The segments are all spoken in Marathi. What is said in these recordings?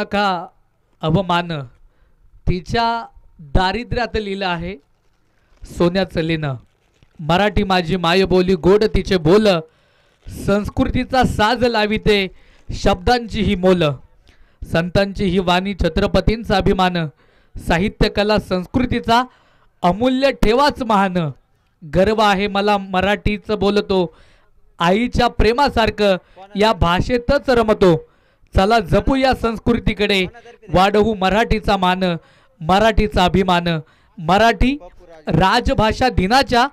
नका अवमान, तिच्या दारिद्र्यात लिहिलं आहे सोन्याचं लिहिणं. मराठी माझी मायबोली गोड तिचे बोल, संस्कृतीचा साज लाविते शब्दांची ही मोल. संतांची ही वाणी छत्रपतींचा अभिमान, साहित्य कला संस्कृतीचा अमूल्य ठेवाच महान. गर्व आहे मला मराठीच बोलतो, आईच्या प्रेमासारखं या भाषेतच रमतो. चला जपू या संस्कृतीकडे, वाढवू मराठीचा मान, मराठीचा अभिमान. मराठी राजभाषा दिनाच्या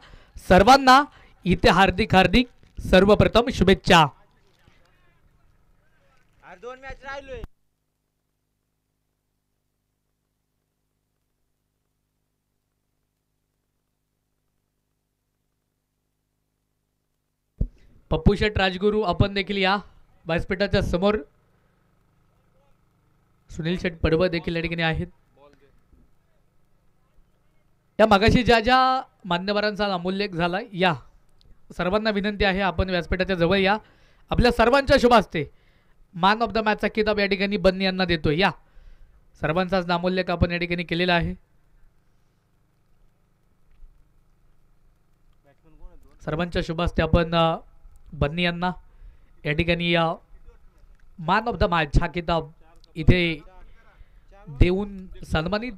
सर्वांना इथे हार्दिक हार्दिक सर्वप्रथम शुभेच्छा. पप्पू शेठ राजगुरू आपण देखील या व्यासपीठाच्या समोर. सुनील शेठ पडवळ देखील या ठिकाणी आहेत. या मागाशी ज्या ज्या मान्यवरांचा अमूल्यक झाला, या सर्वांना विनंती आहे आपण व्यासपीठाच्या जवळ या. आपल्या सर्वांच्या शुभ हस्ते मॅन ऑफ द मॅचचा किताब या ठिकाणी बन्नी यांना देतोय. या सर्वांचाच नामोल्लेख आपण या ठिकाणी केलेला आहे. सर्वांच्या शुभ हस्ते आपण बन्नी यांना या ठिकाणी मॅन ऑफ द मॅच हा किताब इथे देऊन सन्मानित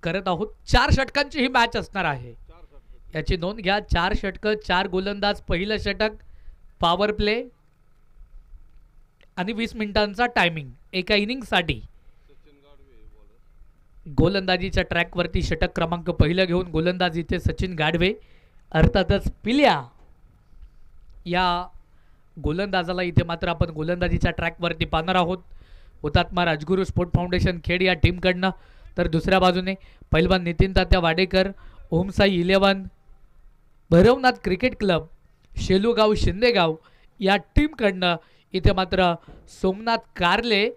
करत आहोत. 4 षटकांची ही मॅच असणार आहे, याची नोंद घ्या. 4 षटकं, 4 गोलंदाज, पहिलं षटक पॉवर प्ले आणि 20 मिनिटांचा टायमिंग एका इनिंगसाठी. गोलंदाजीच्या ट्रॅकवरती षटक क्रमांक पहिलं घेऊन गोलंदाज इथे सचिन गाढवे, अर्थातच पिल्या या गोलंदाजाला इथे मात्र आपण गोलंदाजीच्या ट्रॅकवरती पाहणार आहोत. हुतात्मा राजगुरू स्पोर्ट फाउंडेशन खेड या टीमकडनं, तर दुसऱ्या बाजूने पैलवान नितीन तात्या वाडेकर, ओमसाई 11, भैरवनाथ क्रिकेट क्लब, शेलूगाव शिंदेगाव या टीमकडनं इथे मात्र सोमनाथ कारले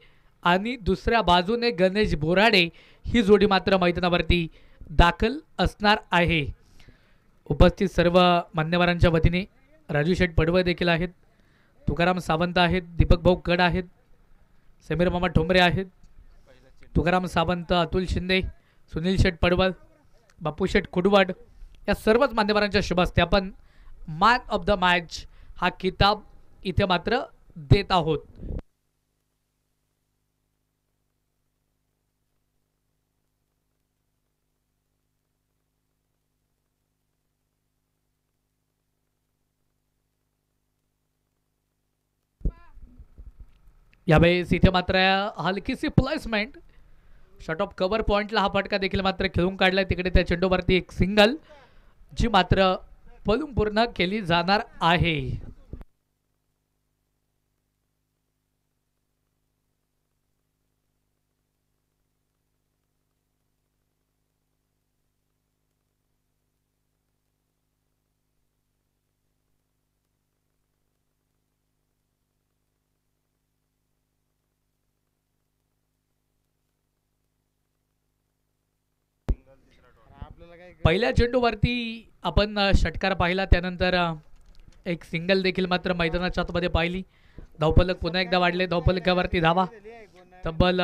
आणि दुसऱ्या बाजूने गणेश बोराडे ही जोडी मात्र मैदानावरती दाखल असणार आहे. उपस्थित सर्व मान्यवरांच्या वतीने राजू शेठ पडवळ देखील आहेत, तुकाराम सावंत आहेत, दीपक भाऊ कड आहेत, समीर मामा ठोंबरे आहेत, तुकाराम सावंत, अतुल शिंदे, सुनील शेठ पडवळ, बापू शेठ कुडवड या सर्वच मान्यवरांच्या शुभ हस्ते आपण मॅन ऑफ द मॅच हा किताब इथे मात्र देत आहोत. यावेळेस इथे मात्र हलकीशी प्लेसमेंट, शॉट ऑफ कव्हर पॉइंटला हा फटका देखील मात्र खेळून काढलाय. तिकडे त्या चेंडूवरती एक सिंगल जी मात्र पळून पूर्ण केली जाणार आहे. पहिल्या चेंडूवरती आपण षटकार पाहिला, त्यानंतर एक सिंगल देखील मात्र मैदानाच्या आतमध्ये पाहिली. धावफलक पुन्हा एकदा वाढले, धावफलकावरती धावा तब्बल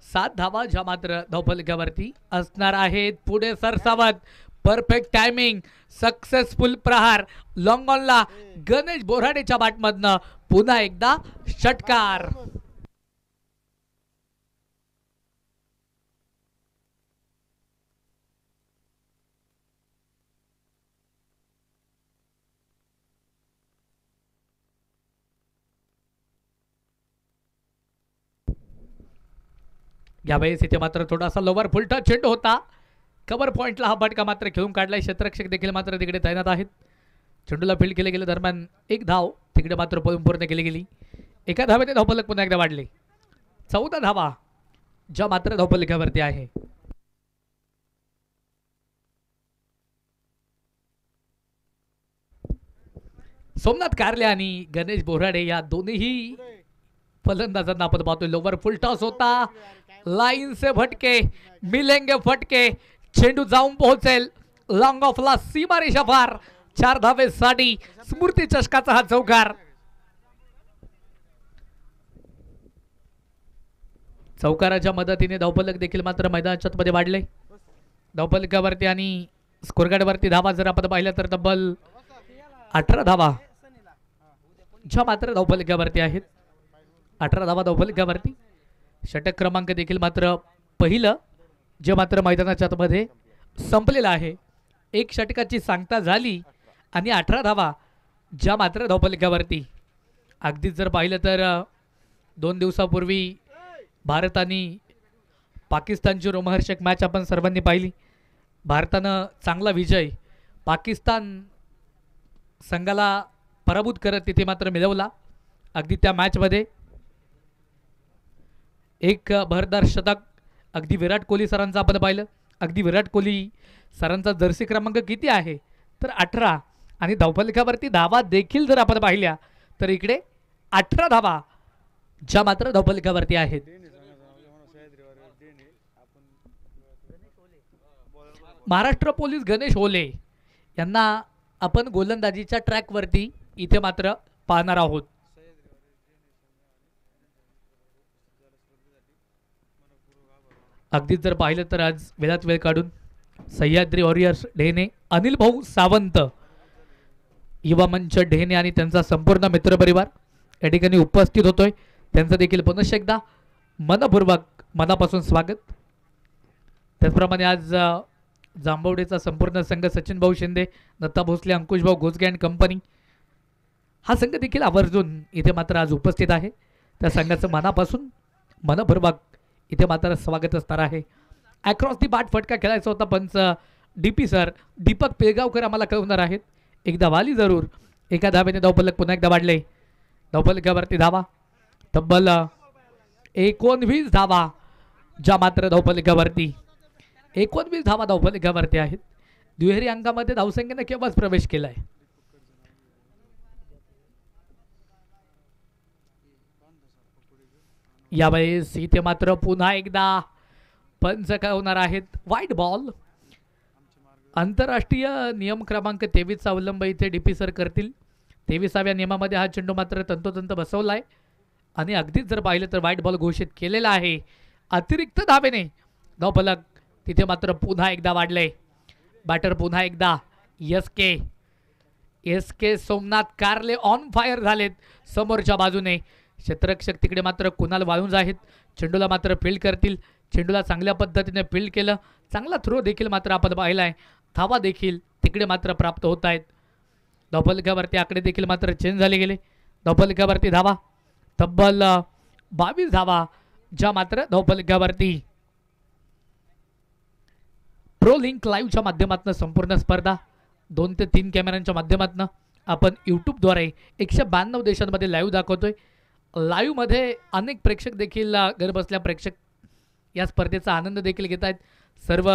7 धावा ज्या मात्र धावफलकावरती असणार आहेत. पुढे सरसावत परफेक्ट टायमिंग, सक्सेसफुल प्रहार लॉंग ऑनला गणेश बोराडेच्या बॅटमधनं पुन्हा एकदा षटकार. यावेळेस इथे मात्र थोडासा लोवर फुलटा चेंडू होता, कव्हर पॉइंटला हा फटका मात्र खेळून काढलाय. क्षेत्ररक्षक देखील मात्र तिकडे तैनात आहेत. चेंडूला फील्ड केले गेले दरम्यान एक धाव तिकडे मात्र पळून पूर्ण केली गेली. एका धावेने धावफलक पुन्हा एकदा वाढले. 14 धावा ज्या मात्र धावफलकावरती आहे. सोमनाथ कारले आणि गणेश बोराडे या दोन्ही फलंदाजांना आपण पाहतोय. लोवर फुल टॉस होता, लाइन से फटके मिलेंगे फटके, चेंडू जाऊन पोहोचेल लॉंग ऑफला, सीमा रेषा पार. 4 धावेसाठी स्मृती चषकाचा हा चौकार. चौकाराच्या मदतीने धावफलक देखील मात्र मैदानाच्या मध्ये वाढले. धावफलकावरती आणि स्कोरकार्डवरती धावा जर आपण पाहिल्या तर तब्बल 18 धावा ज्या मात्र धावफलकावरती आहेत. 18 धावा धावफलकावरती. षटक क्रमांक देखील मात्र पहिलं जे मात्र मैदानाच्या मध्ये संपलेलं आहे. एक षटकाची सांगता झाली आणि 18 धावा ज्या मात्र धावफलकावरती. अगदीच जर पाहिलं तर 2 दिवसापूर्वी भारत आणि पाकिस्तानची रोमहर्षक मॅच आपण सर्वांनी पाहिली. भारतानं चांगला विजय पाकिस्तान संघाला पराभूत करत तिथे मात्र मिळवला. अगदी त्या मॅचमध्ये एक भरदार शतक अगदी विराट कोहली सरांचं आपण पाहिलं. अगदी विराट कोहली सरांचा जर्सी क्रमांक किती आहे तर 18 आणि धावफलकावरती धावा देखील जर आपण पाहिल्या तर इकडे 18 धावा ज्या मात्र धावफलकावरती आहेत. महाराष्ट्र पोलीस गणेश होले यांना आपण गोलंदाजीच्या ट्रॅकवरती इथे मात्र पाहणार आहोत. अगदीच जर पाहिलं तर आज वेळात वेळ काढून सह्याद्री वॉरियर्स ढेणे अनिल भाऊ सावंत युवा मंच ढेणे आणि त्यांचा संपूर्ण मित्रपरिवार या ठिकाणी उपस्थित होतोय. त्यांचं देखील पुनश्च एकदा मनपूर्वक मनापासून स्वागत. त्याचप्रमाणे आज जांभवडेचा संपूर्ण संघ सचिन भाऊ शिंदे, दत्ता भोसले, अंकुश भाऊ घोसगे अँड कंपनी हा संघ देखील आवर्जून इथे मात्र आज उपस्थित आहे. त्या संघाचं मनापासून मनपूर्वक इथे मात्र स्वागत असणार आहे. अक्रॉस दी बाट फटका खेळायचा होता पंच DP सर दीपक पेगावकर आम्हाला कळवणार आहेत. एकदा वाली जरूर. एका धावेने धावफलक पुन्हा एकदा वाढले. धावफलकावरती धावा तब्बल 19 धावा ज्या मात्र धावफलकावरती 19 धावा धावफलकावरती आहेत. दुहेरी अंकामध्ये धावसंख्येने केव्हाच प्रवेश केलाय. यावेळेस इथे मात्र पुन्हा एकदा पंच होणार आहेत. White ball. आंतरराष्ट्रीय नियम क्रमांक 23चा अवलंब इथे DP सर करतील. 23व्या नियमामध्ये हा चेंडू मात्र तंतोतंत बसवलाय आणि अगदीच जर पाहिलं तर व्हाईट बॉल घोषित केलेला आहे. अतिरिक्त धावेने धावफलक तिथे मात्र पुन्हा एकदा वाढले. बॅटर पुन्हा एकदा SK सोमनाथ कारले ऑन फायर झालेत समोरच्या बाजूने. क्षेत्ररक्षक तिकडे मात्र कुणाल वाळुंज आहेत. चेंडूला मात्र फील्ड करतील. चेंडूला चांगल्या पद्धतीने फील्ड केलं. चांगला थ्रो देखील मात्र आपण पाहिलाय. धावा देखील तिकडे मात्र प्राप्त होत आहेत. धावफलकावरती आकडे देखील मात्र चेंज झाले गेले. धावफलकावरती धावा तब्बल 22 धावा ज्या मात्र धावफलकावरती. प्रो लिंक लाईव्हच्या माध्यमातून संपूर्ण स्पर्धा 2 ते 3 कॅमेऱ्यांच्या माध्यमातून आपण यूट्यूबद्वारे 192 देशांमध्ये लाईव्ह दाखवतोय. लाईव्हमध्ये अनेक प्रेक्षक देखील घरबसल्या प्रेक्षक या स्पर्धेचा आनंद देखील घेत आहेत. सर्व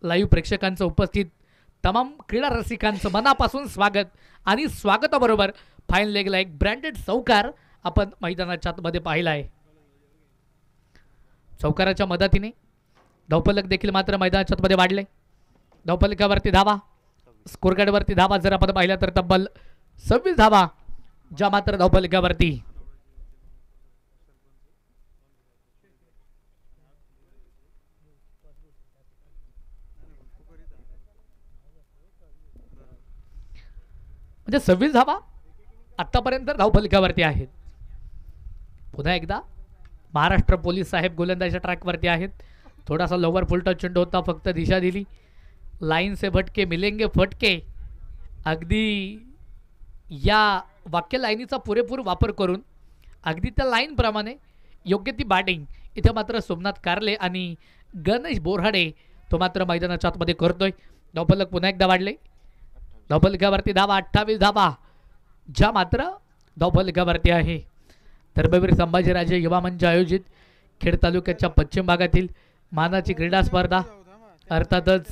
लाईव्ह प्रेक्षकांचं उपस्थित तमाम क्रीडा रसिकांचं मनापासून स्वागत आणि स्वागताबरोबर फाईन लेगला एक ब्रँडेड चौकार आपण मैदानाच्या आतमध्ये पाहिला आहे. चौकाराच्या मदतीने धावफलक देखील मात्र मैदानाच्या आतमध्ये वाढले. धावफलकावरती धावा स्कोरकार्डवरती धावा जर आपण पाहिल्या तर तब्बल 26 धावा ज्या मात्र धावफलकावरती. म्हणजे 26 धावा आतापर्यंत धावफलकावरती आहेत. पुन्हा एकदा महाराष्ट्र पोलीस साहेब गोलंदाजीच्या ट्रॅकवरती आहेत. थोडासा लोवर फुलटच चेंडू होता. फक्त दिशा दिली. लाइन से भटके मिलेंगे फटके. अगदी या वाक्य लाईनीचा पुरेपूर वापर करून अगदी त्या लाईनप्रमाणे योग्य ती बॅटिंग इथे मात्र सोमनाथ कारले आणि गणेश बोराडे तो मात्र मैदानाच्या आतमध्ये करतोय. धावफलक पुन्हा एकदा वाढले. धावफलकावरती धावा 28 धावा ज्या मात्र धावफलकावरती आहे. धर्मवीर संभाजीराजे युवा मंच आयोजित खेड तालुक्याच्या पश्चिम भागातील मानाची क्रीडा स्पर्धा अर्थातच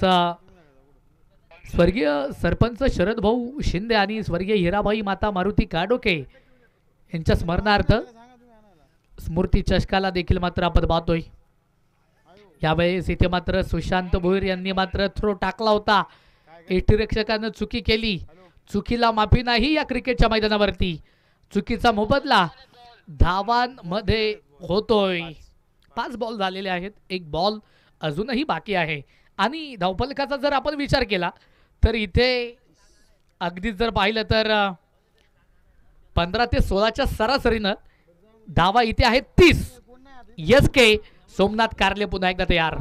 स्वर्गीय सरपंच शरद भाऊ शिंदे आणि स्वर्गीय हिराबाई माता मारुती काडोके यांच्या स्मरणार्थ स्मृती चषकाला देखील मात्र आपण पाहतोय. यावेळेस इथे मात्र सुशांत भोईर यांनी मात्र थ्रो टाकला होता. यष्टिरक्षकानं चुकी केली. चुकीला माफी नाही या क्रिकेटच्या मैदानावरती. चुकीचा मोबदला धावांमध्ये होतोय. 5 बॉल झालेले आहेत, एक बॉल अजूनही बाकी आहे. आणि धावफलकाचा जर आपण विचार केला तर इथे अगदीच जर पाहिलं तर 15 ते 16च्या सरासरीनं धावा इथे आहेत 30. एस के सोमनाथ कारले पुन्हा एकदा तयार.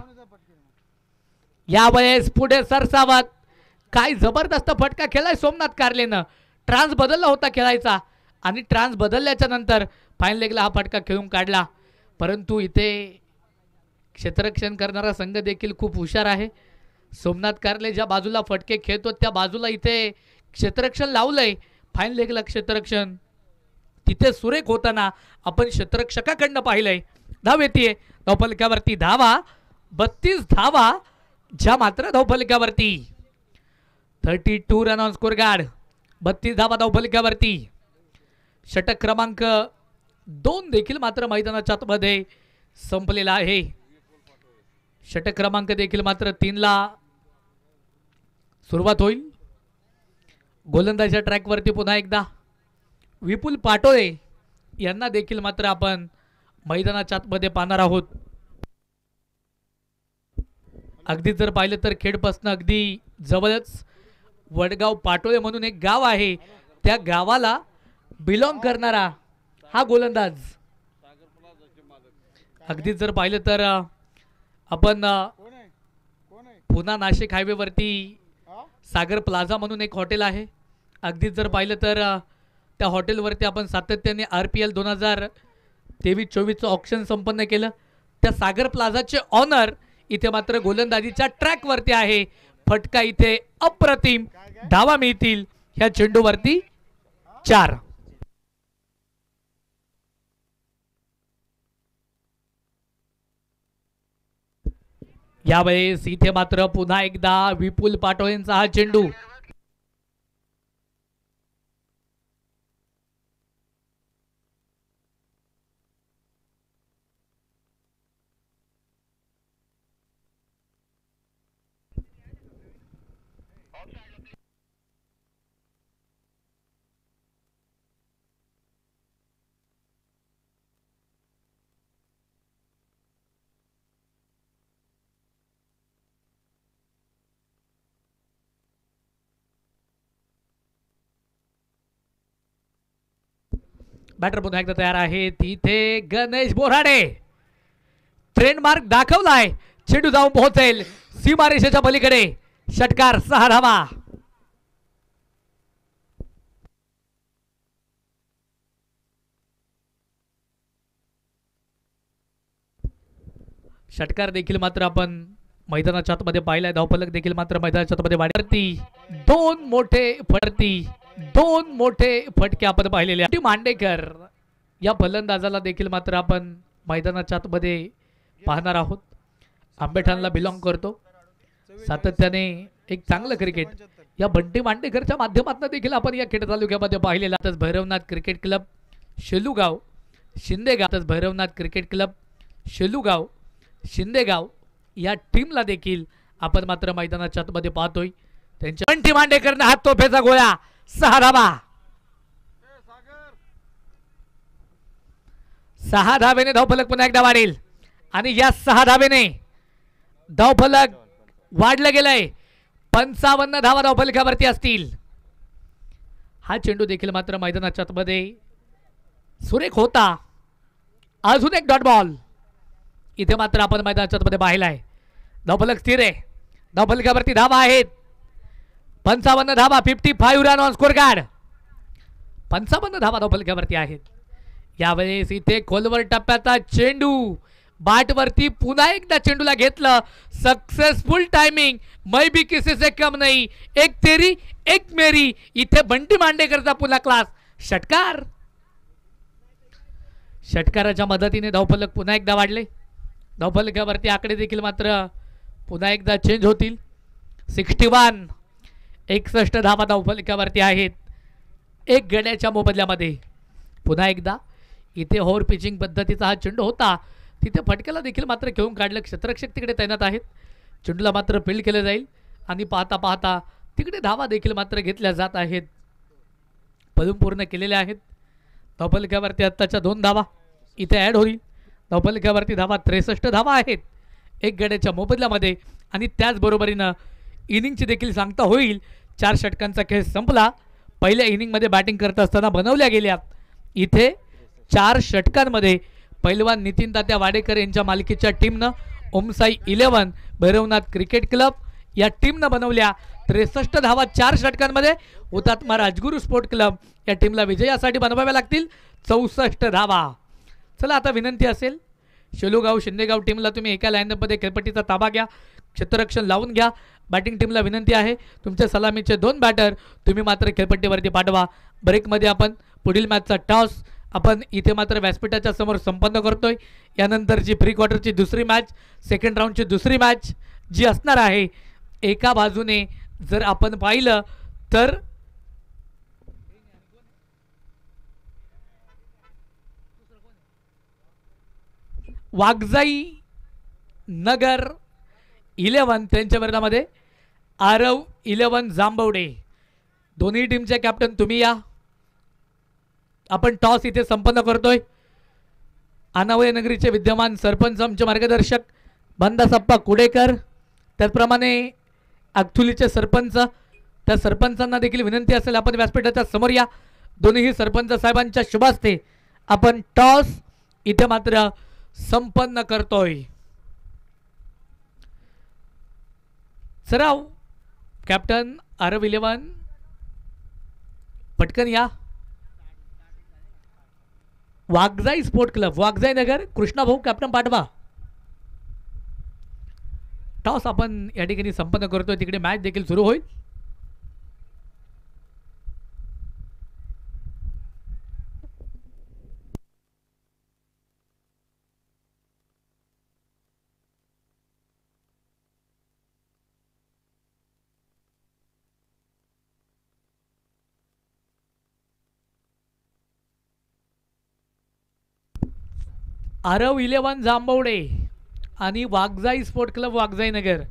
यावेळेस पुढे सरसावत काय जबरदस्त फटका खेळलाय सोमनाथ कारलेनं. ट्रान्स बदलला होता खेळायचा आणि ट्रान्स बदलल्याच्या नंतर फाईन लेगला हा फटका खेळून काढला. परंतु इथे क्षेत्ररक्षण करणारा संघ देखील खूप हुशार आहे. सोमनाथ कारले ज्या बाजूला फटके खेळतो त्या बाजूला इथे क्षेत्ररक्षण लावलंय. फाईन लेगला क्षेत्ररक्षण तिथे सुरेख होताना आपण क्षेत्ररक्षकाकडनं पाहिलंय. धाव येते धावफलकावरती धावा 32 धावा ज्या मात्र धावफलकावरती 32 रन ऑन स्कोर गार्ड. 32 धावा धावफलकावरती. षटक क्रमांक 2 देखील मात्र मैदानाच्या आतमध्ये संपलेला आहे. षटक क्रमांक देखील मात्र 3 ला सुरुवात होईल. गोलंदाजीच्या ट्रॅकवरती पुन्हा एकदा विपुल पाटोळे यांना देखील मात्र आपण मैदानाच्या आतमध्ये पाहणार आहोत. अगदी जर पाहिलं तर खेडपासून अगदी जवळच वडगाव पाटोळे म्हणून एक गाव आहे, त्या गावाला बिलॉंग करणारा हा गोलंदाज. अगदी जर पाहिलं तर आपण पुन्हा नाशिक हायवेवरती सागर प्लाझा म्हणून एक हॉटेल आहे. अगदी जर पाहिलं तर त्या हॉटेलवरती आपण सातत्याने RPL 2023-24चं ऑप्शन संपन्न केलं. त्या सागर प्लाझाचे ऑनर इथे मात्र गोलंदाजीच्या ट्रॅकवरती आहे. फटका इथे अप्रतिम. धावा मिळतील ह्या चेंडूवरती 4. यावेळेस इथे मात्र पुन्हा एकदा विपुल पाटोळेंचा हा चेंडू. बॅटर पुन्हा एकदा तयार आहे. तिथे गणेश बोराडे ट्रेंडमार्क दाखवलाय. चेंडू जाऊन पोहोचेल सीमारेषेच्या पलीकडे. षटकार 6 धावा. षटकार देखील मात्र आपण मैदानाच्या आतमध्ये पाहिलाय. धावफलक देखील मात्र मैदानाच्या आतमध्ये वाढती. 2 मोठे फटके आपण पाहिलेले. मांडेकर या फलंदाजाला देखील मात्र आपण मैदानाच्या आतमध्ये पाहणार आहोत. आंबेठाणला बिलॉंग करतो. सातत्याने एक चांगलं क्रिकेट या बंटी मांडेकरच्या माध्यमातून देखील आपण या खेड तालुक्यामध्ये पाहिलेला. आताच Bhairavnath cricket club Shelugaon Shindegaon, Bhairavnath cricket club Shelugaon Shindegaon या टीमला देखील आपण मात्र मैदानाच्या आतमध्ये पाहतोय. त्यांच्या बंटी मांडेकरनं हात तोफेचा गोळा. 6 धावा. 6 धावेने धावफलक पुन्हा एकदा वाढेल आणि या 6 धावेने धावफलक वाढलं गेलंय. 55 धावा धावफलकावरती असतील. हा चेंडू देखील मात्र मैदानाच्या आतमध्ये सुरेख होता. अजून एक डॉट बॉल इथे मात्र आपण मैदानाच्या आतमध्ये पाहिलाय. धावफलक स्थिर आहे. धावफलकावरती धावा आहेत 55 धावा. 55 रन ऑन स्कोर गार्ड. 55 धावा धावफलकावरती आहेत. यावेळेस इथे खोलवर टप्प्याचा चेंडू बाटवरती पुन्हा एकदा चेंडूला घेतलं. Successful timing. मै बी किसी से कम नहीं. एक तेरी एक मेरी. इथे बंटी मांडेकरचा पुन्हा क्लास. षटकार. षटकाराच्या मदतीने धावफलक पुन्हा एकदा वाढले. धावफलकावरती आकडे देखील मात्र पुन्हा एकदा चेंज होतील. 61 धावा धावफलकावरती आहेत. एक गड्याच्या मोबदल्यामध्ये. पुन्हा एकदा इथे होर पिचिंग पद्धतीचा हा चेंडू होता. तिथे फटक्याला देखील मात्र घेऊन काढलं. क्षेत्ररक्षक तिकडे तैनात आहेत. चेंडूला मात्र फील्ड केलं जाईल आणि पाहता पाहता तिकडे धावा देखील मात्र घेतल्या जात आहेत. पळून पूर्ण केलेल्या आहेत. धावफलकावरती आत्ताच्या 2 धावा इथे ॲड होईल. धावफलकावरती धावा 63 धावा आहेत एक गड्याच्या मोबदल्यामध्ये. आणि त्याचबरोबरीनं इनिंगची देखील सांगता होईल. 4 षटकांचा खेळ संपला. पहिल्या इनिंगमध्ये बॅटिंग करत असताना बनवल्या गेल्या इथे 4 षटकांमध्ये पैलवान नितीन तात्या वाडेकर यांच्या मालकीच्या टीमनं ओमसाई 11 भैरवनाथ क्रिकेट क्लब या टीमनं बनवल्या 63 धावा 4 षटकांमध्ये. हुतात्मा राजगुरू स्पोर्ट क्लब या टीमला विजयासाठी बनवाव्या लागतील 64 धावा. चला आता विनंती असेल शेलूगाव शिंदेगाव टीमला तुम्ही एका लाईनअपमध्ये खेळपट्टीचा ताबा घ्या, क्षेत्ररक्षण लावून घ्या. बॅटिंग टीमला विनंती आहे तुमच्या सलामीचे 2 बॅटर तुम्ही मात्र खेळपट्टीवरती पाठवा. ब्रेकमध्ये आपण पुढील मॅचचा टॉस आपण इथे मात्र व्यासपीठाच्या समोर संपन्न करतोय. यानंतरची प्री क्वार्टरची दुसरी मॅच, सेकंड राऊंडची दुसरी मॅच जी असणार आहे, एका बाजूने जर आपण पाहिलं तर वाघजाई नगर 11 त्यांच्या विरोधामध्ये आरव 11 जांभवडे. दोन्ही टीमचे कॅप्टन तुम्ही या. आपण टॉस इथे संपन्न करतोय. अनावय नगरीचे विद्यमान सरपंच आमचे मार्गदर्शक बंदासप्पा कुडेकर, त्याचप्रमाणे अगथुलीचे सरपंच, त्या सरपंचांना देखील विनंती असेल आपण व्यासपीठाच्या समोर या. दोन्ही सरपंच साहेबांच्या शुभास्ते आपण टॉस इथे मात्र संपन्न करतोय. सराव कॅप्टन आरव 11 पटकन या. वाघजाई स्पोर्ट क्लब वाघजाई नगर कृष्णाभाऊ कॅप्टन पाठवा. टॉस आपण या ठिकाणी संपन्न करतोय. तिकडे मॅच देखील सुरू होईल. आरव 11 जांभवडे आणि वाघजाई स्पोर्ट क्लब वाघजाई नगर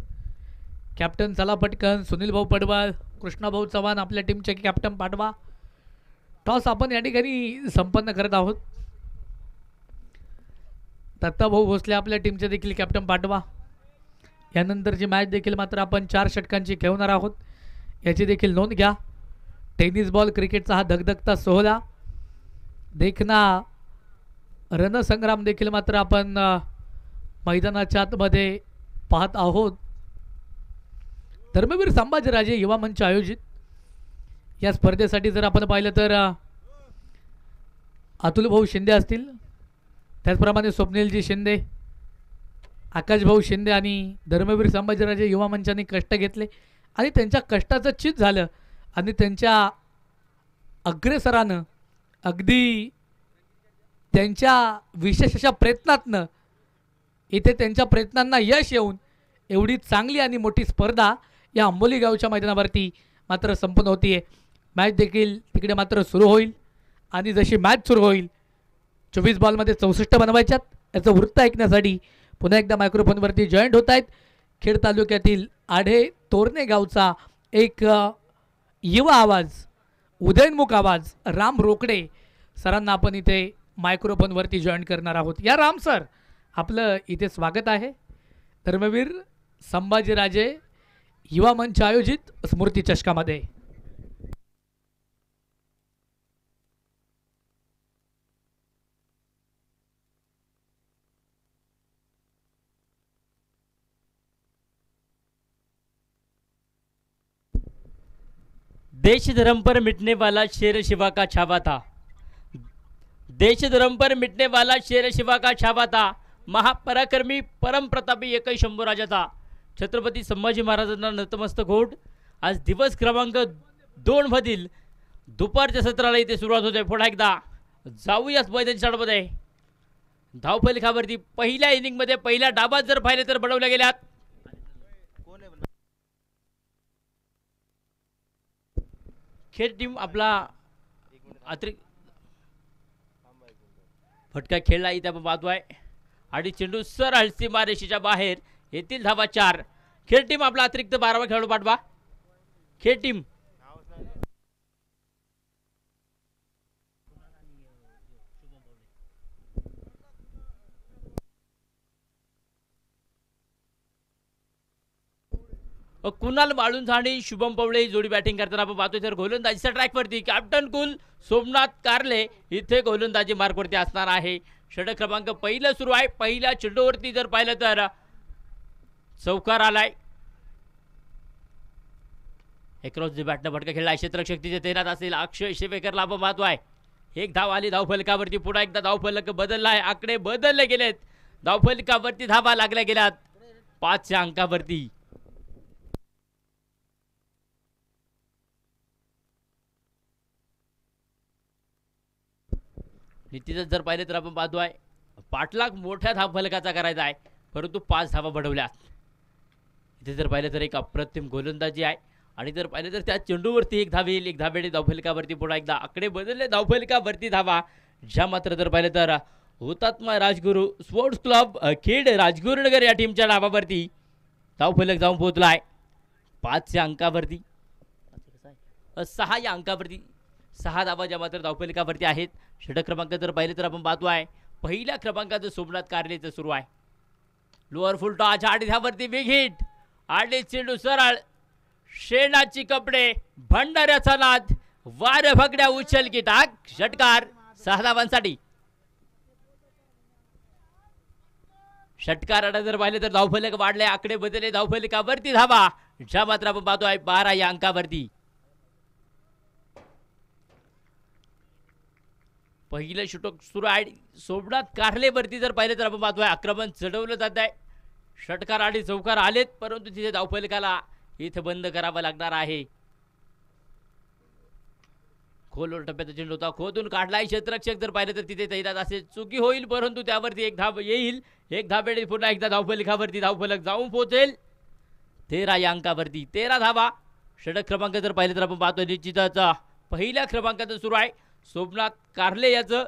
कॅप्टन चला पटकन. सुनील भाऊ पडवाल, कृष्णाभाऊ चव्हाण आपल्या टीमचे कॅप्टन पाठवा. टॉस आपण या ठिकाणी संपन्न करत आहोत. दत्ताभाऊ भोसले आपल्या टीमचे देखील कॅप्टन पाठवा. यानंतरची मॅच देखील मात्र आपण 4 षटकांची खेळणार आहोत, याची देखील नोंद घ्या. टेनिस बॉल क्रिकेटचा हा धगधगता सोहळा देखना रणसंग्राम देखील मात्र आपण मैदानाच्या आतमध्ये पाहत आहोत. धर्मवीर संभाजीराजे युवा मंच आयोजित या स्पर्धेसाठी जर आपण पाहिलं तर अतुल भाऊ शिंदे असतील, त्याचप्रमाणे स्वप्नीलजी शिंदे, आकाशभाऊ शिंदे आणि धर्मवीर संभाजीराजे युवा मंचाने कष्ट घेतले आणि त्यांच्या कष्टाचं चित झालं आणि त्यांच्या अग्रेसरानं अगदी त्यांच्या विशेष अशा प्रयत्नातनं इथे त्यांच्या प्रयत्नांना यश येऊन एवढी चांगली आणि मोठी स्पर्धा या अंबोली गावच्या मैदानावरती मात्र संपन्न होतीये. मॅच देखील तिकडे मात्र सुरू होईल आणि जशी मॅच सुरू होईल 24 बॉलमध्ये 64 बनवायच्यात याचं वृत्त ऐकण्यासाठी पुन्हा एकदा मायक्रोफोनवरती जॉईंट होत आहेत खेड तालुक्यातील आढे तोरणे गावचा एक युवा आवाज, उदयनमुख आवाज राम रोकडे सरांना आपण इथे मायक्रोफोनवरती जॉईन करणार आहोत. या राम सर, आपलं इथे स्वागत आहे. धर्मवीर संभाजीराजे युवा मंच आयोजित स्मृती चषकामध्ये. देश धर्म पर मिटने वाला शेर शिवा का छावा था, देश धर्म पर मिटने वाला शेर शिवा का छावा था, महापराक्रमी परम प्रतापी एकही शंभूराजाचा छत्रपती संभाजी महाराजांना नतमस्तक होत आज दिवस क्रमांक 2 मधील दुपारच्या सत्राला इथे सुरुवात होते. पुन्हा एकदा जाऊयाच मैदानी चाडमध्ये. धावफलकावरती पहिल्या इनिंगमध्ये पहिल्या डाबात जर पाहिले तर बनवल्या गेल्यात खेळ टीम आपला अतिरिक्त फटका खेळला इथे आपण पाहतोय आणि चेंडू सर हलसी मारेशीच्या बाहेर येथील धावा 4. खेळ टीम आपला अतिरिक्त 12वा खेळाडू पाठवा. खेळ टीम कुणाल वाळुंज आणि शुभम पवळे ही जोडी बॅटिंग करताना आपण पाहतोय. तर गोलंदाजीच्या ट्रॅकवरती कॅप्टन कुल सोमनाथ कारले इथे गोलंदाजी मार्कवरती असणार आहे. षटक क्रमांक पहिलं सुरू आहे. पहिल्या चेंडूवरती जर पाहिलं तर चौकार आलाय. एक्रॉस जे बॅटनं फटका खेळला क्षेत्ररक्षक तिथे तैनात असेल. अक्षय शेवेकरला आपण पाहतोय. एक धाव आली धावफलकावरती. पुन्हा एकदा धावफलक बदलला आहे. आकडे बदलले गेलेत. धावफलकावरती धावा लागल्या गेल्यात 5च्या अंकावरती. निश्चितच जर पाहिलं तर आपण पाहतोय पाठलाग मोठ्या धावफलकाचा करायचा आहे, परंतु 5 धावा बढवल्या. इथे जर पाहिलं तर एक अप्रतिम गोलंदाजी आहे. आणि जर पाहिलं तर त्या चेंडूवरती एक धाव येईल. एक धावेने धावफलकावरती पुन्हा एकदा आकडे बदलले. धावफलकावरती धावा ज्या मात्र जर पाहिलं तर हुतात्मा राजगुरू स्पोर्ट्स क्लब खेड राजगुरुनगर या टीमच्या नावावरती धावफलक जाऊन पोहोचलाय 5च्या अंकावरती. 6 या अंकावरती 6 धावा ज्या मात्र धावफलकावरती आहेत. षटक क्रमांक जर पाहिलं तर आपण पाहतोय पहिल्या क्रमांकाचं सोमनाथ कारलेचं सुरू आहे. लोअर फुल टॉच आणि धावरती बिग हिट आणि चेंडू सरळ शेणाची कपडे भंडाऱ्याचा नाद वार भगड्या उचल की टाक. षटकार 6 धावांसाठी. षटकाराने जर पाहिलं तर धावफलक वाढले. आकडे बदलले. धावफलकावरती धावा ज्या मात्र आपण पाहतोय 12 या अंकावरती. पहिलं षटक सुरू आहे. सोमनाथ कारलेवरती जर पाहिलं तर आपण पाहतोय आक्रमण चढवलं जात आहे. षटकार आणि चौकार आलेत, परंतु तिथे धावफलकाला इथे बंद करावं लागणार आहे. खोलवर टप्प्याचा चेंडू होता. खोदून काढलाय. क्षेत्ररक्षक जर पाहिलं तर तिथे तैनात असेल. चुकी होईल, परंतु त्यावरती एक धाव येईल. एक धावेने पुन्हा एकदा धावफलकावरती धावफलक जाऊन पोहोचेल 13 या अंकावरती. 13 धावा. षटक क्रमांक जर पाहिलं तर आपण पाहतोय निश्चितच पहिल्या क्रमांकाचं सुरू आहे सोमनाथ कारले याचं.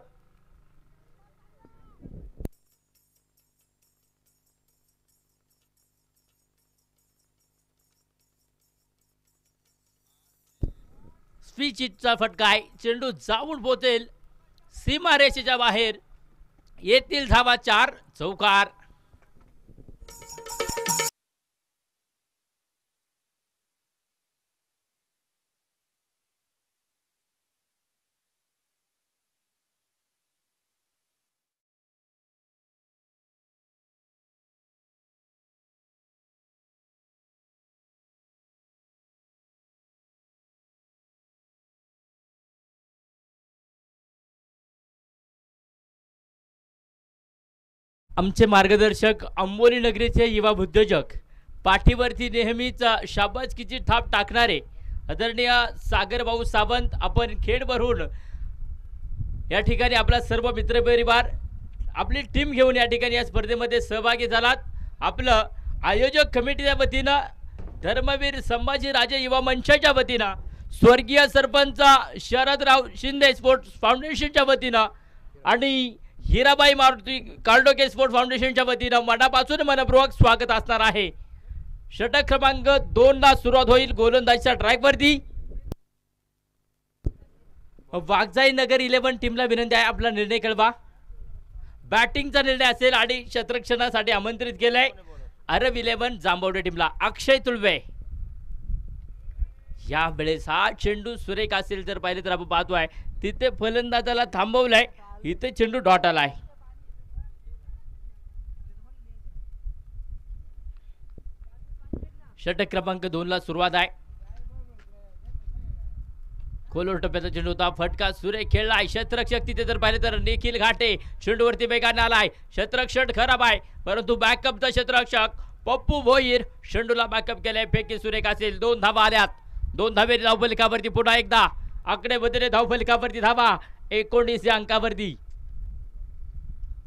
स्विचचा फटका आहे. चेंडू जाऊन पोहोचेल सीमारेषेच्या बाहेर. येतील धावा 4. चौकार. आमचे मार्गदर्शक अंबोली नगरीचे युवा उद्योजक पाठीवरती नेहमीच शाबासकीची थाप टाकणारे आदरणीय सागरभाऊ सावंत आपण खेडवरून या ठिकाणी आपला सर्व मित्रपरिवार आपली टीम घेऊन या ठिकाणी या स्पर्धेमध्ये सहभागी झालात. आपलं आयोजक कमिटीच्या वतीनं धर्मवीर संभाजीराजे युवा मंचाच्या वतीनं स्वर्गीय सरपंच शरदराव शिंदे स्पोर्ट्स फाउंडेशनच्या वतीनं आणि हिराबाई मारुती कार्डोके स्पोर्ट्स फाउंडेशनच्या वतीनं मनापासून मनपूर्वक स्वागत असणार आहे. षटक क्रमांक 2 ला सुरुवात होईल गोलंदाजीच्या ट्रॅकवरती. वाघजाई नगर 11 टीमला विनंती आहे आपला निर्णय कळवा. बॅटिंगचा निर्णय असेल आणि क्षेत्ररक्षणासाठी आमंत्रित केलंय अरब 11 जांभवडे टीमला अक्षय तुळवे. या वेळेस हा चेंडू सुरेख असेल जर पाहिलं तर आपण पाहतोय तिथे फलंदाजाला थांबवलंय. इथे चेंडू डॉट आलाय. षटक क्रमांक 2 ला सुरुवात आहे. खोलवर टप्प्याचा चेंडू होता. फटका सुरेख खेळलाय. क्षेत्ररक्षक तिथे जर पाहिलं तर निखिल घाटे चेंडूवरती वेगाने आलाय. क्षेत्ररक्षक खराब आहे, परंतु बॅकअपचा क्षेत्ररक्षक पप्पू भोईर चेंडूला बॅकअप केलाय. फेकी सुरेख असेल. 2 धावा आल्यात. 2 धावे धावफलकावरती. पुन्हा एकदा आकडे बदलले. धावफलकावरती धावा 19 या अंकावरती.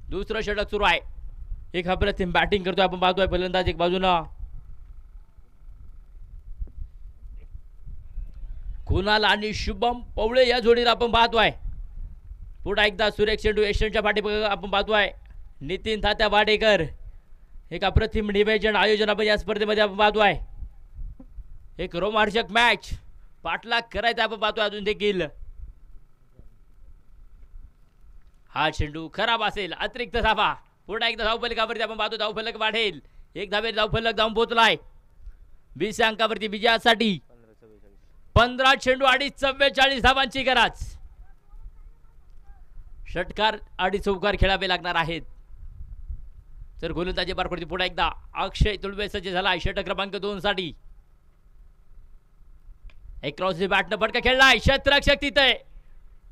दुसरं षटक सुरू आहे. एक अप्रतिम बॅटिंग करतोय आपण पाहतोय फलंदाज एक बाजूला कुणाल आणि शुभम पवळे या जोडीला आपण पाहतोय. पुन्हा एकदा सुरेख चेंडू एशियनच्या पाठी आपण पाहतोय नितीन तात्या वाडेकर. एक अप्रतिम निवेदन आयोजन आपण या स्पर्धेमध्ये आपण पाहतोय. एक रोमांचक मॅच पाठलाग करायचा आपण पाहतोय अजून देखील. हा चेंडू खराब असेल. अतिरिक्त धावा. पुन्हा एकदा धावफलकावरती आपण पाहतो धावफलक वाढेल. एक धावे धावफलक जाऊन पोहोचलाय. 20 अंकावरती विजयासाठी 15 चेंडू आणि 44 धावांची गरज. षटकार आणि चौकार खेळावे लागणार आहेत. तर गोलंदाजी बारकोटी पुन्हा एकदा अक्षय तुळवे सज्ज झाला षटक क्रमांक 2 साठी. एक क्रॉस बॅटनं फटका खेळलाय क्षेत्ररक्षक तिथे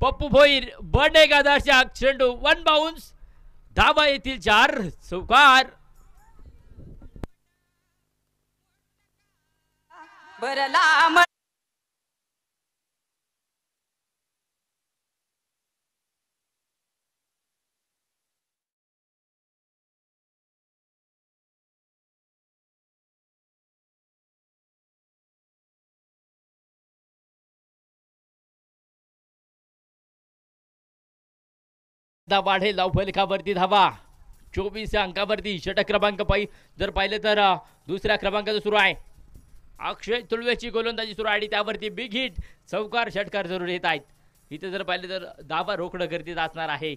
पप्पू भोईर बनेगा दर्शक. चेंडू वन बाउन्स. धावा येतील 4. चौकार. बरला वाढेल धावफलकावरती धावा 24 अंकावरती. षटक क्रमांक जर पाहिलं तर दुसऱ्या क्रमांकाचं सुरू आहे. अक्षय तुळवेची गोलंदाजी सुरू आहे आणि त्यावरती बिग हिट. चौकार षटकार जरूर येत आहेत. इथे जर पाहिलं तर धावा रोकडं गरजेचं असणार आहे.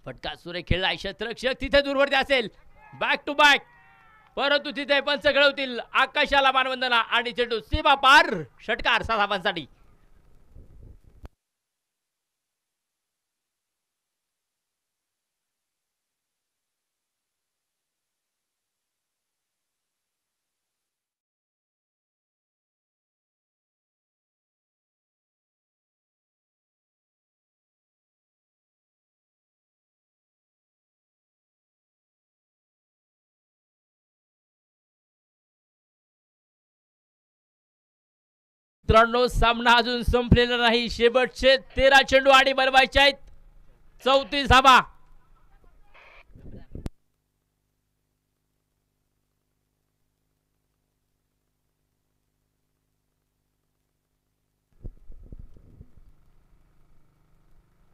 फटका सुरे खेळलाय क्षेत्ररक्षक तिथे दूरवरती असेल. बॅक टू बॅक परंतु तिथे पंच घडवतील. आकाशाला मानवंदना आणि चेंडू सीमा पार. षटकार 6 धावांसाठी. मित्रांनो सामना अजून संपलेला नाही. शेवटचे 13 चेंडू आणि बनवायचे आहेत 34 धावा.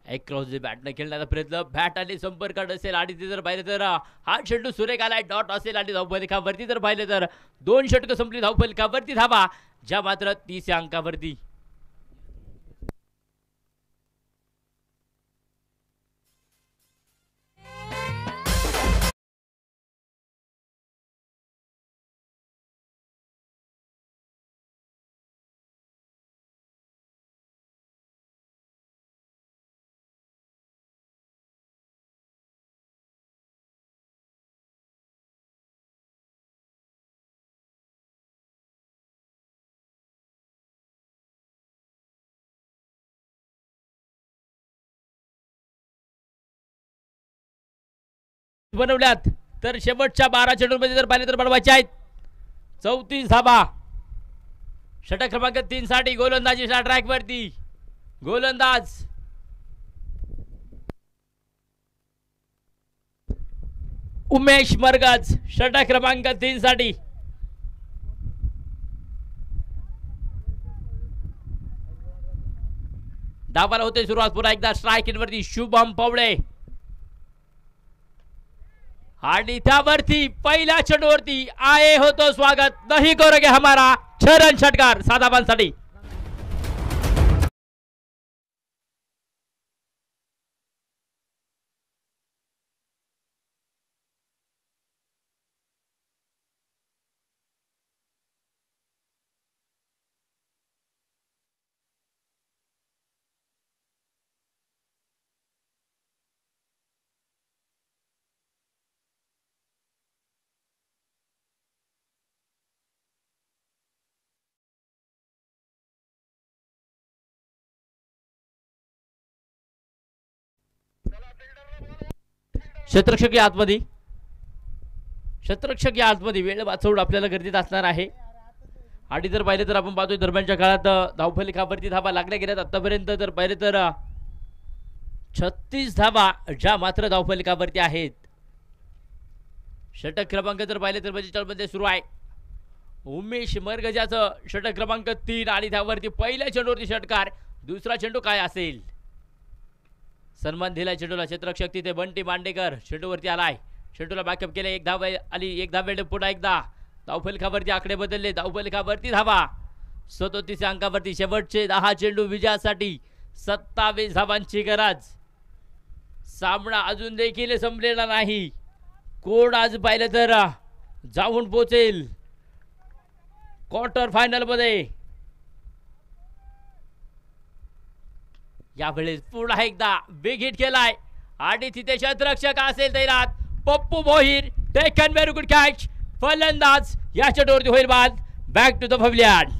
एक क्रॉस बॅटने खेळण्याचा प्रयत्न. बॅट आणि संपर्क असेल आणि ते जर पाहिलं तर हा चेंडू सुरेख आलाय. डॉट असेल आणि धावफलकावरती जर पाहिलं तर 2 षटकं संपली. धावफलकावरती धावा ज्या मात्र 30 अंकावरती. बनवल्यात तर शेवटच्या 12 चेंडूंमध्ये जर पाहिले तर बनवायचे आहेत 34 धावा. षटक क्रमांक 3 साठी गोलंदाजीच्या ट्रॅक वरती गोलंदाज उमेश मरगज. षटक क्रमांक 3 साठी धावाला होते सुरुवात. पुन्हा एकदा स्ट्राइक वरती शुभम पवळे आणि त्यावरती पहिल्या चेंडूवरती आए होतो स्वागत. नहीं करोगे हमारा 6 रन. षटकार 7 धावांसाठी. क्षेत्ररक्षक या आतमध्ये. क्षेत्ररक्षक या आतमध्ये वेळ वाचवून आपल्याला गरजेचं असणार आहे. आणि जर पाहिलं तर आपण पाहतोय दरम्यानच्या काळात धावफलकावरती धावा लागल्या गेल्यात. आतापर्यंत जर पाहिलं तर 36 धावा ज्या मात्र धावफलकावरती आहेत. षटक क्रमांक जर पाहिले तर 45 मध्ये सुरू आहे. उमेश मरगजाचं षटक क्रमांक 3 आणि त्यावरती पहिल्या चेंडूवरती षटकार. दुसरा चेंडू काय असेल. सन्मान दिलाय चेंडूला. क्षेत्ररक्षक तिथे बंटी मांडेकर चेंडूवरती आलाय. चेंडूला बॅकअप केले. एक धाव आली. एक धाव पुन्हा एकदा धावफलकावरती आकडे बदलले. धावफलकावरती धावा 37 अंकावरती. शेवटचे 10 चेंडू विजयासाठी 27 धावांची गरज. सामना अजून देखील संपलेला नाही. कोण आज पाहिलं तर जाऊन पोचेल क्वार्टर फायनल मध्ये. यावेळेस पुन्हा एकदा बिग हिट केलाय आणि तिथे शतरक्षक असेल तैनात. Pappu Bhoir taken very good catch. फलंदाज या चेंडूवरती होईल बाद. Back to the pavilion.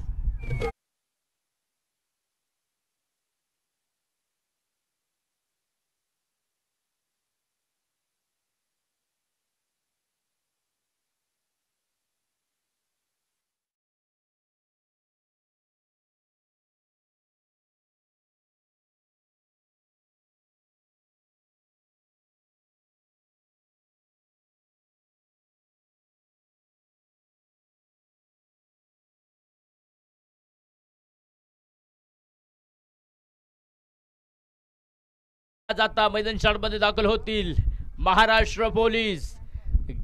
आता मैदान मध्ये दाखल होतील महाराष्ट्र पोलीस.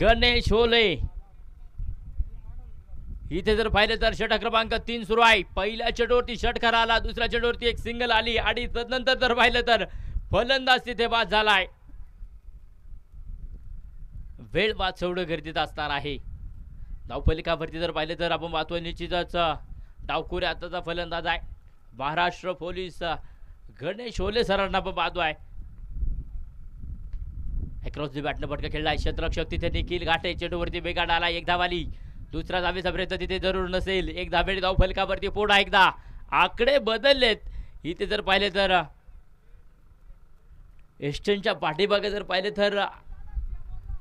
गणेश होले इथे जर पाहिलं तर षटक क्रमांक 3 सुरू आहे. पहिल्या चेंडूवरती षटकार आला, दुसऱ्या चेंडूवरती एक सिंगल आली आणि तदनंतर जर पाहिलं तर फलंदाज तिथे बाद झालाय. वेळ वाचवणं गरजेचं असणार आहे. धावफलकावरती जर पाहिलं तर आपण पाहतोय निश्चितच डावखुरे आताचा फलंदाज आहे महाराष्ट्र पोलीस गणेश होले सरांना पण पाहतोय. अक्रॉस दी बॅटनं पटका खेळलाय क्षेत्ररक्षक तिथे निखिल घाटे. चेंडूवरती बेगाड आला, एक धाव आली. दुसरा धावेचा प्रयत्न तिथे जरूर नसेल. एक धावेने धाव फलकावरती पुन्हा एकदा आकडे बदललेत. इथे जर पाहिले तर एस्टनच्या पाठीमागे जर पाहिले तर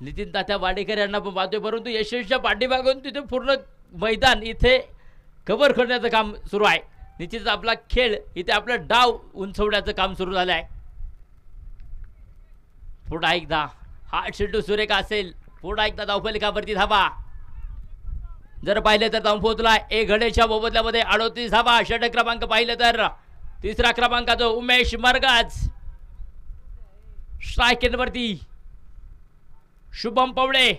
नितीन तात्या वाडेकर यांना पण पाहतोय, परंतु एस्टनच्या पाठीमागून तिथे पूर्ण मैदान इथे कव्हर करण्याचं काम सुरू आहे. निश्चितच आपला खेळ इथे आपला डाव उंचवण्याचं काम सुरू झालं आहे. पुन्हा एकदा हा चेंडू सुरेख असेल. पुन्हा एकदा धावफलकावरती धावा जर पाहिलं तर धाव पोहोचला. एक घड्याच्या मोबदल्यामध्ये 38 धावा. षटक क्रमांक पाहिलं तर तिसरा क्रमांकाचा उमेश मरगाज. स्ट्रायकेटवरती शुभम पवळे.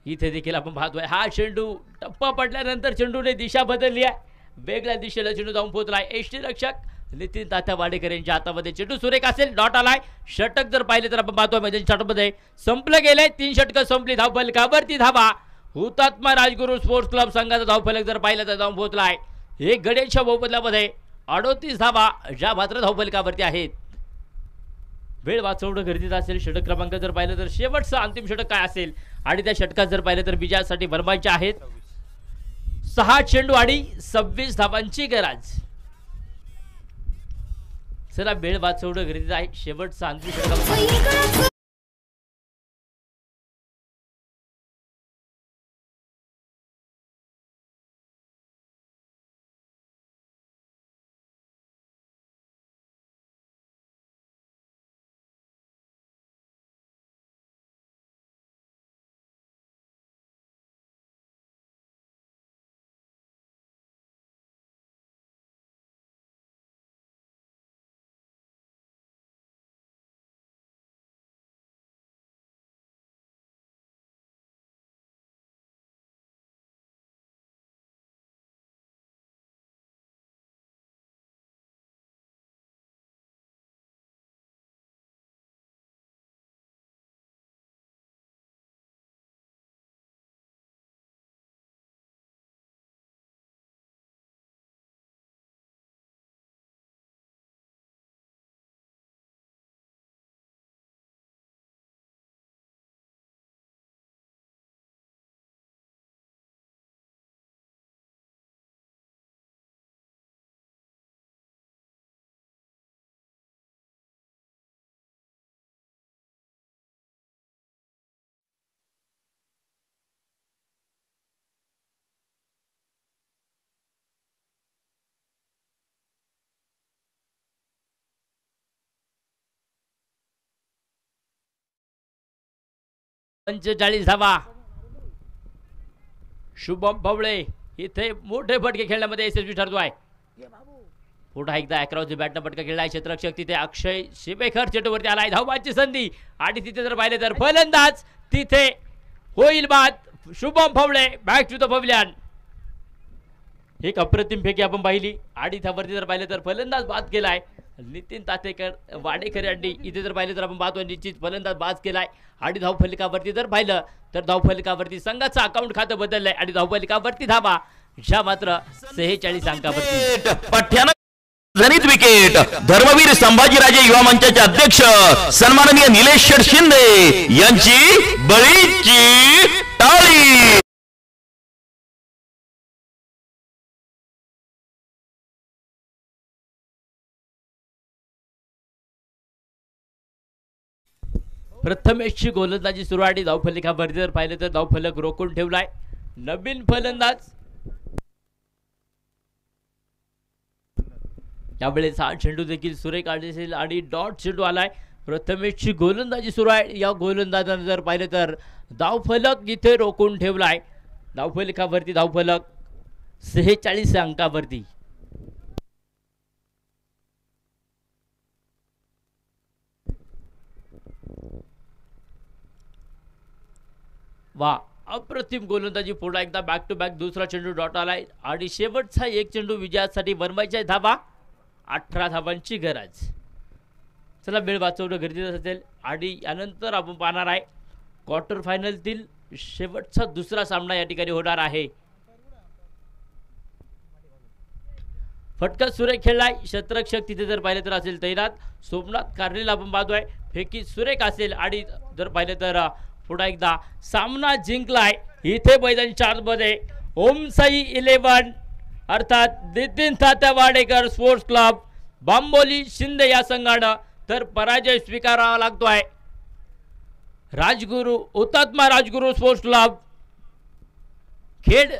इथे देखील आपण पाहतोय हा चेंडू टप्पा पडल्यानंतर चेंडूने दिशा बदलली आहे. वेगळ्या दिशेला चेंडू जाऊन पोहोचलाय. एसटी रक्षक नितीन तात्या वाडेकर यांच्या हातामध्ये चेंडू सुरेख असेल. डॉट आलाय. षटक जर पाहिले तर आपण पाहतोय मैदान षटकमध्ये संपलं गेलंय. 3 षटकं संपली. धावफलकावरती धावा हुतात्मा राजगुरू स्पोर्ट्स क्लब संघाचा धावफलक जर पाहिलं तर जाऊन पोहोचलाय. एक गड्यांच्या मोबदल्यामध्ये 38 धावा ज्या मात्र धावफलकावरती आहेत. वेळ वाचवणं गरजेचं असेल. षटक क्रमांक जर पाहिलं तर शेवटचं अंतिम षटक काय असेल आणि त्या षटकात जर पाहिलं तर विजयासाठी बनवायचे आहेत 6 चेंडू आणि 26 धावांची गरज. चला वेळ वाचवणं गरजेचं आहे. शेवटचं अंतिम षटक पंचेचाळीस धावा. शुभम पवळे इथे मोठे फटके खेळण्यामध्ये यशस्वी ठरतोय. पुन्हा एकदा अक्रॉस बॅटनं फटका खेळलाय क्षेत्ररक्षक तिथे अक्षय शिवेकर चेंडूवरती आलाय. धावबाची संधी आणि तिथे जर पाहिले तर फलंदाज तिथे होईल बाद. Shubham Pawale back to the pavilion. एक अप्रतिम फेकी आपण पाहिली आणि त्यावरती जर पाहिलं तर फलंदाज बाद केलाय. नितीन तातेकर वाडेकर यांनी इथे जर पाहिलं तर आपण पाहतोय निश्चित फलंदाज बाद केलाय आणि धावफलकावरती जर पाहिलं तर धावफलकावरती संघाचं अकाउंट खातं बदललंय आणि धावफलकावरती धावा ह्या मात्र 46 अंकावरती. पठ्यानं जनित विकेट धर्मवीर संभाजीराजे युवा मंचाचे अध्यक्ष सन्माननीय निलेश शेठ शिंदे यांची बळीची टाळी. प्रथमेशची गोलंदाजी सुरू आणि धावफलकावरती जर पाहिलं तर धावफलक रोखून ठेवलाय नवीन फलंदाज. यावेळेस हा चेंडू देखील सुरेख असेल आणि डॉट चेंडू आलाय. प्रथमेशची गोलंदाजी सुरू आहे. या गोलंदाजाने जर पाहिलं तर धावफलक इथे रोखून ठेवलाय. धावफलकावरती धावफलक 46 अंकावरती. वा अप्रतिम गोलंदाजी. पुन्हा एकदा बॅक टू बॅक दुसरा चेंडू डॉट आलाय आणि शेवटचा एक चेंडू विजयासाठी बनवायचा धावा. 18 धावांची गरज. चला वेळ वाचवणं गरजेचं असेल आणि यानंतर आपण पाहणार आहे क्वार्टर फायनलतील शेवटचा दुसरा सामना या ठिकाणी होणार आहे. फटका सुरेख खेळलाय. शतरक्षक तिथे जर पाहिलं तर असेल तैनात. सोमनाथ कार्लेला आपण पाहतोय फेकी सुरेख असेल आणि जर पाहिलं तर पुन्हा एकदा सामना जिंकलाय इथे मैदान 4 मध्ये ओमसाई 11 अर्थात नितीन तात्या वाडेकर स्पोर्ट्स क्लब बांबोली शिंदे या संघानं. तर पराजय स्वीकारावा लागतोय राजगुरू हुतात्मा राजगुरू स्पोर्ट्स क्लब खेड.